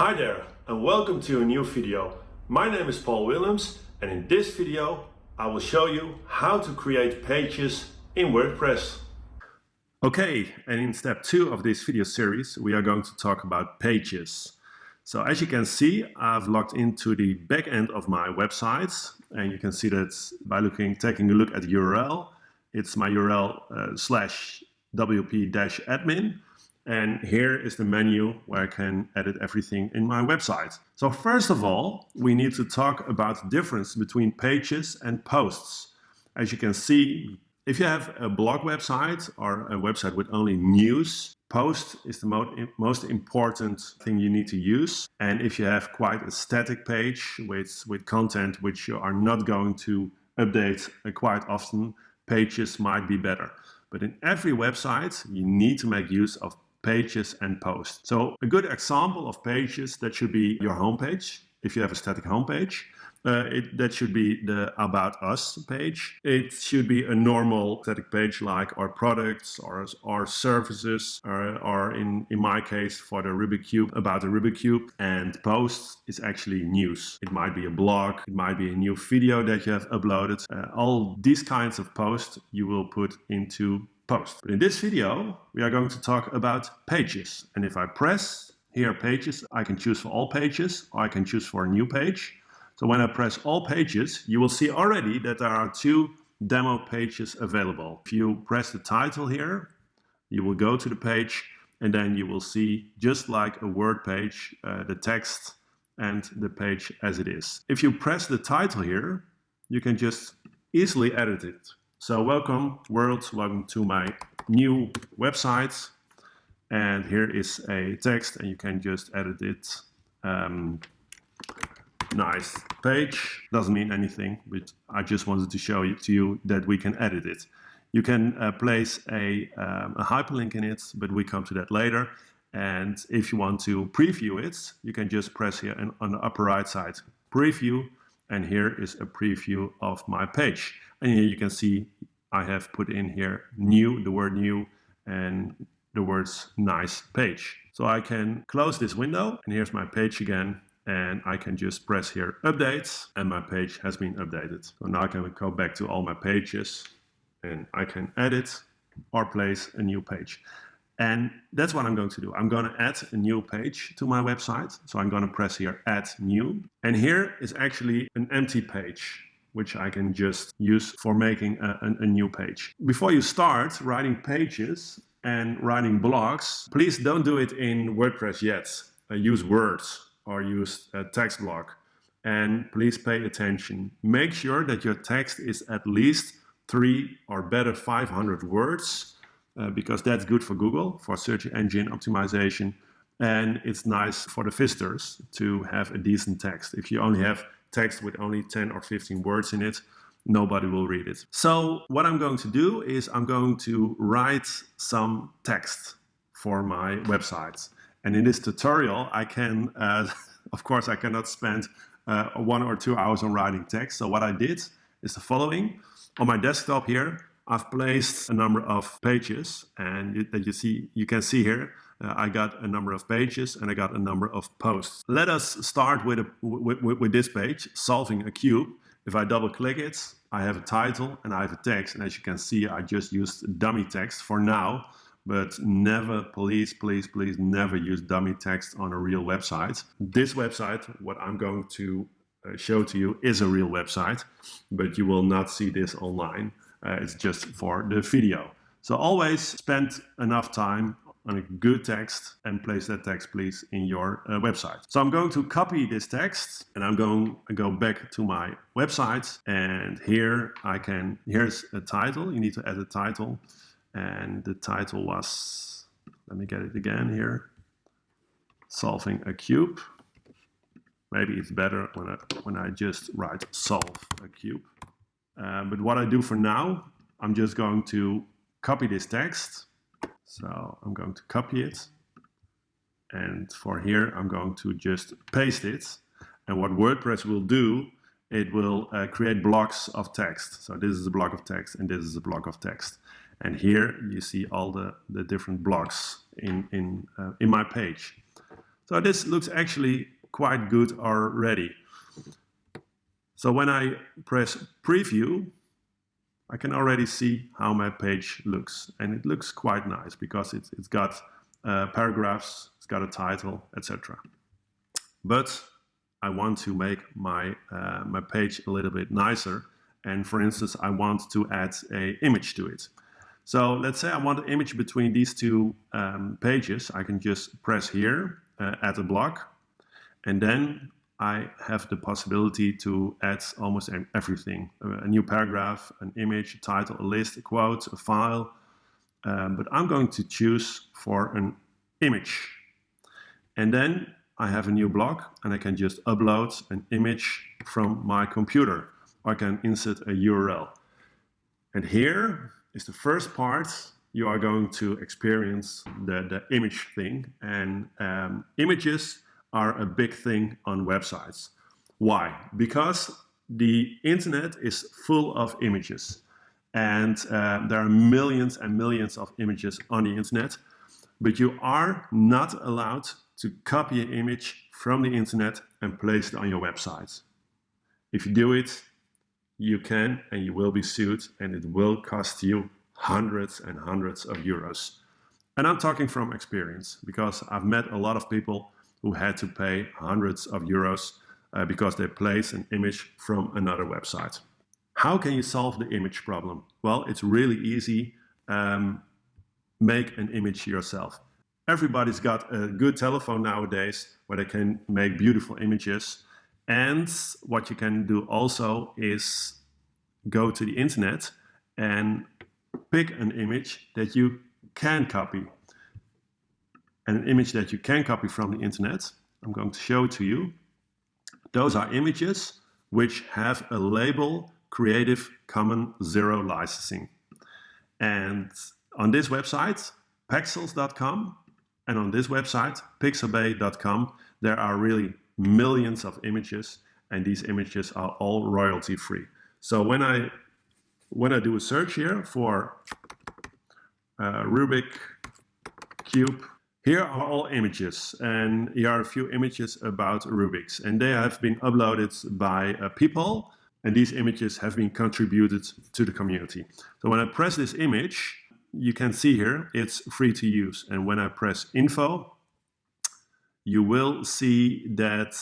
Hi there and welcome to a new video. My name is Paul Willems and in this video I will show you how to create pages in WordPress. Okay, and in step 2 of this video series we are going to talk about pages. So as you can see, I've logged into the back end of my website, and you can see that by taking a look at the URL. It's my URL /wp-admin. And here is the menu where I can edit everything in my website. So first of all, we need to talk about the difference between pages and posts. As you can see, if you have a blog website or a website with only news, post is the most important thing you need to use. And if you have quite a static page with content which you are not going to update quite often, pages might be better. But in every website, you need to make use of pages and posts. So a good example of pages, that should be your homepage. If you have a static homepage, that should be the About Us page. It should be a normal static page like our products or services, or in my case for the Rubik's Cube, about the Rubik's Cube. And posts is actually news. It might be a blog, it might be a new video that you have uploaded. All these kinds of posts you will put into post. But in this video, we are going to talk about pages. And if I press here pages, I can choose for all pages, or I can choose for a new page. So when I press all pages, you will see already that there are 2 demo pages available. If you press the title here, you will go to the page, and then you will see, just like a Word page, the text and the page as it is. If you press the title here, you can just easily edit it. So welcome world, welcome to my new website. And here is a text, and you can just edit it. Nice page. Doesn't mean anything, but I just wanted to show to you that we can edit it. You can place a hyperlink in it, but we come to that later. And if you want to preview it, you can just press here on the upper right side, preview. And here is a preview of my page. And here you can see I have put in here new, the word new, and the words nice page. So I can close this window, and here's my page again. And I can just press here update, and my page has been updated. So now I can go back to all my pages, and I can edit or place a new page. And that's what I'm going to do. I'm going to add a new page to my website. So I'm going to press here add new. And here is actually an empty page, which I can just use for making a new page. Before you start writing pages and writing blogs, please don't do it in WordPress yet. Use Words or use a text block. And please pay attention. Make sure that your text is at least 3 or better 500 words. Because that's good for Google, for search engine optimization, and it's nice for the visitors to have a decent text. If you only have text with only 10 or 15 words in it, nobody will read it. So what I'm going to do is I'm going to write some text for my website. And in this tutorial, I can, of course, I cannot spend 1 or 2 hours on writing text. So what I did is the following. On my desktop here, I've placed a number of pages, and that you can see here, I got a number of pages and I got a number of posts. Let us start with this page, solving a cube. If I double click it, I have a title and I have a text, and as you can see, I just used dummy text for now, but never, please never use dummy text on a real website. This website, what I'm going to show to you, is a real website, but you will not see this online. It's just for the video. So always spend enough time on a good text and place that text, please, in your website. So I'm going to copy this text, and I'm going to go back to my website. And here here's a title. You need to add a title. And the title was, let me get it again here, solving a cube. Maybe it's better when I just write solve a cube. But what I do for now, I'm just going to copy this text. So I'm going to copy it. And for here, I'm going to just paste it. And what WordPress will do, it will create blocks of text. So this is a block of text, and this is a block of text. And here you see all the different blocks in my page. So this looks actually quite good already. So when I press preview, I can already see how my page looks, and it looks quite nice because it's got paragraphs, it's got a title, etc. But I want to make my page a little bit nicer, and for instance, I want to add an image to it. So let's say I want an image between these two pages. I can just press here, add a block, and then I have the possibility to add almost everything. A new paragraph, an image, a title, a list, a quote, a file. But I'm going to choose for an image. And then I have a new block, and I can just upload an image from my computer. Or I can insert a URL. And here is the first part. You are going to experience the image thing. And images are a big thing on websites. Why? Because the internet is full of images. And there are millions and millions of images on the internet. But you are not allowed to copy an image from the internet and place it on your website. If you do it, you can and you will be sued, and it will cost you hundreds and hundreds of euros. And I'm talking from experience, because I've met a lot of people who had to pay hundreds of euros because they place an image from another website. How can you solve the image problem? Well, it's really easy. Make an image yourself. Everybody's got a good telephone nowadays where they can make beautiful images. And what you can do also is go to the internet and pick an image that you can copy. And an image that you can copy from the internet, I'm going to show it to you. Those are images which have a label Creative Commons Zero licensing. And on this website, pexels.com, and on this website, pixabay.com, there are really millions of images, and these images are all royalty free. So when I do a search here for Rubik Cube, here are all images, and here are a few images about Rubik's, and they have been uploaded by people, and these images have been contributed to the community. So when I press this image, you can see here it's free to use, and when I press info, you will see that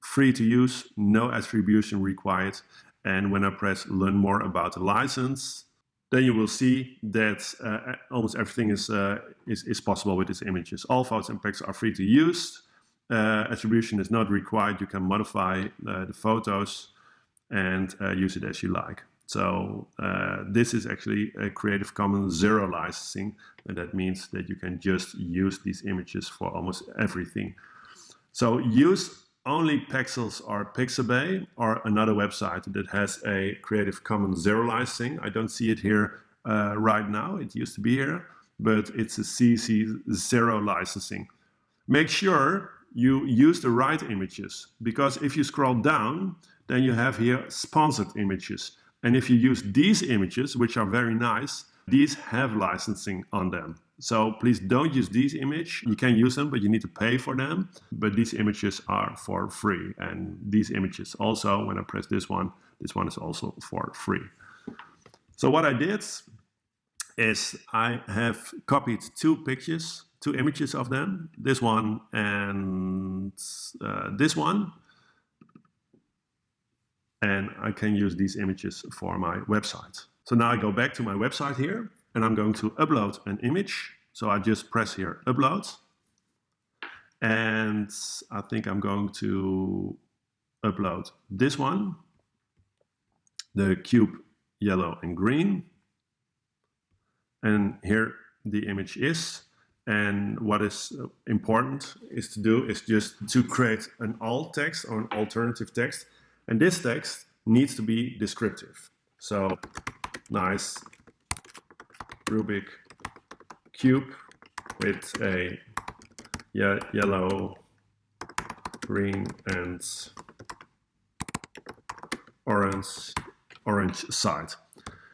free to use, no attribution required. And when I press learn more about the license, then you will see that almost everything is possible with these images. All photos and pictures are free to use. Attribution is not required. You can modify the photos and use it as you like. So this is actually a Creative Commons Zero licensing, and that means that you can just use these images for almost everything. So use only Pexels or Pixabay or another website that has a Creative Commons Zero licensing. I don't see it here right now. It used to be here, but it's a CC0 licensing. Make sure you use the right images, because if you scroll down, then you have here sponsored images. And if you use these images, which are very nice, these have licensing on them. So please don't use these images. You can use them, but you need to pay for them. But these images are for free. And these images also, when I press this one is also for free. So what I did is I have copied two images of them, this one and this one. And I can use these images for my website. So now I go back to my website here, and I'm going to upload an image. So I just press here, upload. And I think I'm going to upload this one, the cube yellow and green. And here the image is. And what is important is just to create an alt text or an alternative text. And this text needs to be descriptive. So, nice Rubik cube with a yellow, green, and orange side.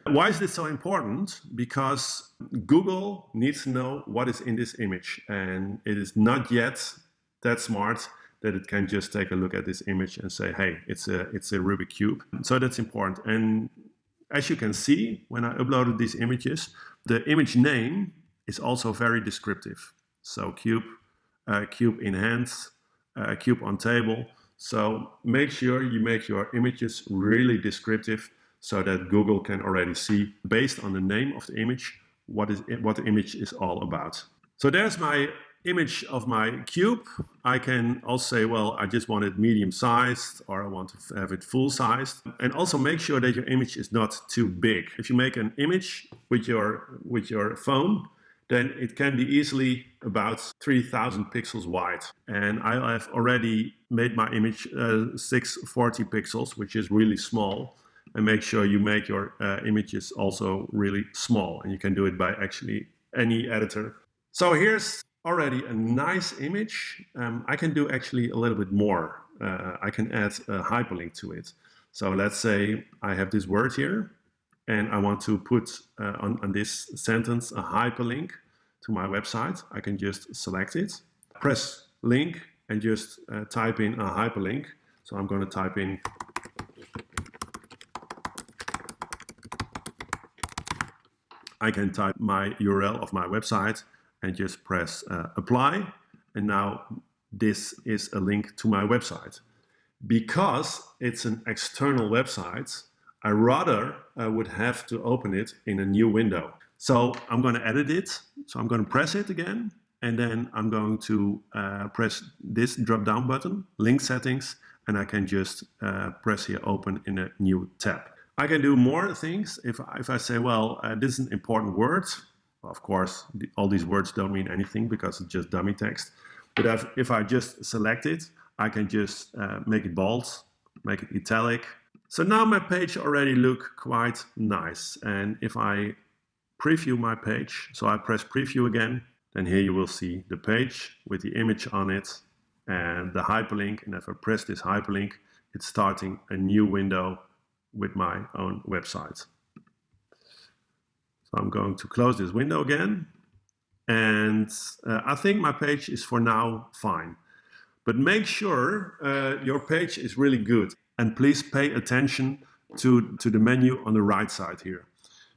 Why is this so important? Because Google needs to know what is in this image, and it is not yet that smart that it can just take a look at this image and say, hey, it's a Rubik cube. So that's important. And as you can see, when I uploaded these images, the image name is also very descriptive. So cube, cube in hands, cube on table. So make sure you make your images really descriptive so that Google can already see, based on the name of the image, what the image is all about. So there's my image of my cube. I can also say, well, I just want it medium-sized, or I want to have it full-sized. And also make sure that your image is not too big. If you make an image with your phone, then it can be easily about 3000 pixels wide. And I have already made my image 640 pixels, which is really small. And make sure you make your images also really small. And you can do it by actually any editor. So here's already a nice image. I can do actually a little bit more. I can add a hyperlink to it. So let's say I have this word here, and I want to put on this sentence a hyperlink to my website. I can just select it, press link, and just type in a hyperlink. So I'm going to type in I can type my URL of my website and just press apply. And now this is a link to my website. Because it's an external website, I rather would have to open it in a new window. So I'm going to edit it. So I'm going to press it again. And then I'm going to press this drop down button, link settings, and I can just press here open in a new tab. I can do more things if I say, well, this is an important word. Of course, all these words don't mean anything because it's just dummy text. But if I just select it, I can just make it bold, make it italic. So now my page already look quite nice. And if I preview my page, so I press preview again, then here you will see the page with the image on it and the hyperlink. And if I press this hyperlink, it's starting a new window with my own website. So I'm going to close this window again. And I think my page is for now fine. But make sure your page is really good. And please pay attention to the menu on the right side here.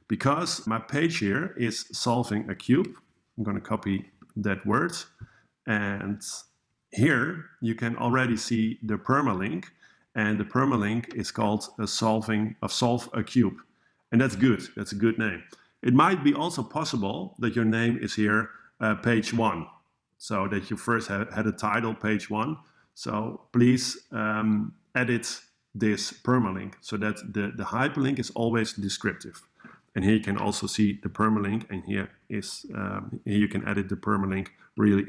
Because my page here is solving a cube. I'm going to copy that word. And here you can already see the permalink. And the permalink is called solve a cube. And that's good. That's a good name. It might be also possible that your name is here page 1. So that you first had a title, page 1. So please edit this permalink so that the hyperlink is always descriptive. And here you can also see the permalink, and here you can edit the permalink really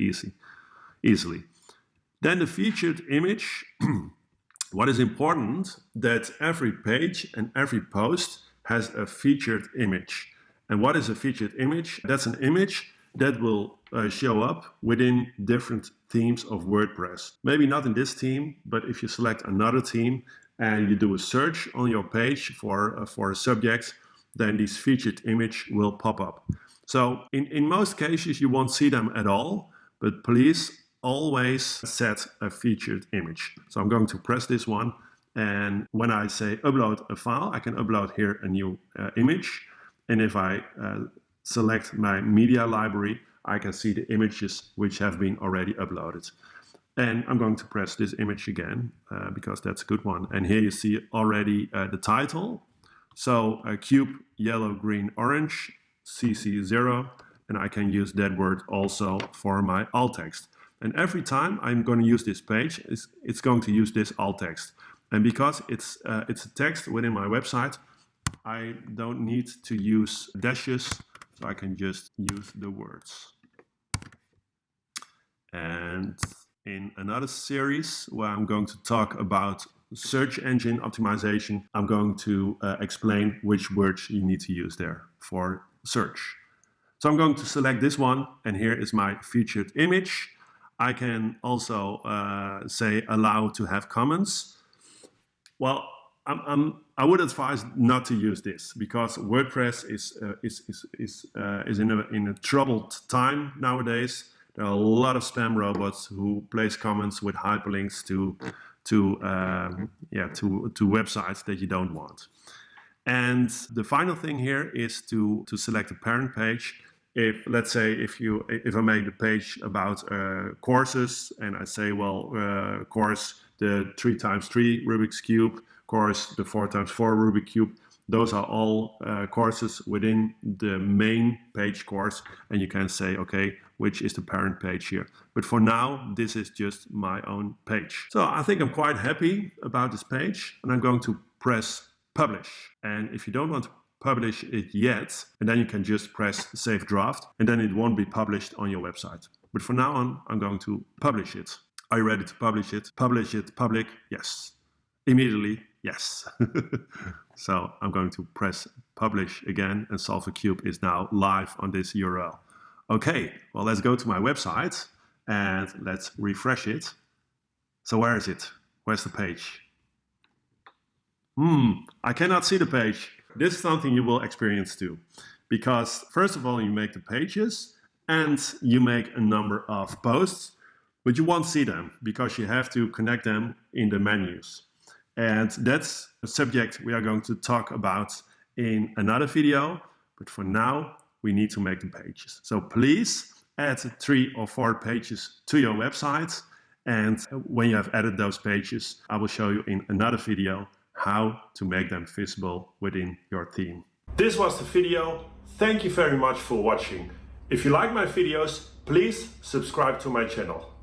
easily. Then the featured image. What is important that every page and every post has a featured image. And what is a featured image? That's an image that will show up within different themes of WordPress. Maybe not in this theme, but if you select another theme and you do a search on your page for a subject, then this featured image will pop up. So in most cases, you won't see them at all, but please always set a featured image. So I'm going to press this one, and when I say upload a file, I can upload here a new image. And if I select my media library, I can see the images which have been already uploaded. And I'm going to press this image again because that's a good one. And here you see already the title. So cube, yellow, green, orange, CC0. And I can use that word also for my alt text. And every time I'm going to use this page, it's going to use this alt text. And because it's a text within my website, I don't need to use dashes, so I can just use the words. And in another series where I'm going to talk about search engine optimization, I'm going to explain which words you need to use there for search. So I'm going to select this one, and here is my featured image. I can also say allow to have comments. Well, I would advise not to use this because WordPress is in a troubled time nowadays. There are a lot of spam robots who place comments with hyperlinks to websites that you don't want. And the final thing here is to select a parent page. Let's say if I make the page about courses and I say, well, course the 3x3 Rubik's Cube, course the 4x4 Rubik's Cube, those are all courses within the main page course, and you can say, okay, which is the parent page here. But for now, this is just my own page. So I think I'm quite happy about this page, and I'm going to press publish. And if you don't want to publish it yet, and then you can just press save draft, and then it won't be published on your website. But for now on, I'm going to publish it. Are you ready to publish it? Publish it public? Yes. Immediately? Yes. So I'm going to press publish again, and Solve a Cube is now live on this URL. Okay, well, let's go to my website and let's refresh it. So where is it? Where's the page? I cannot see the page. This is something you will experience too, because first of all, you make the pages and you make a number of posts, but you won't see them because you have to connect them in the menus. And that's a subject we are going to talk about in another video, but for now, we need to make the pages. So please add 3 or 4 pages to your website. And when you have added those pages, I will show you in another video how to make them visible within your theme. This was the video. Thank you very much for watching. If you like my videos, please subscribe to my channel.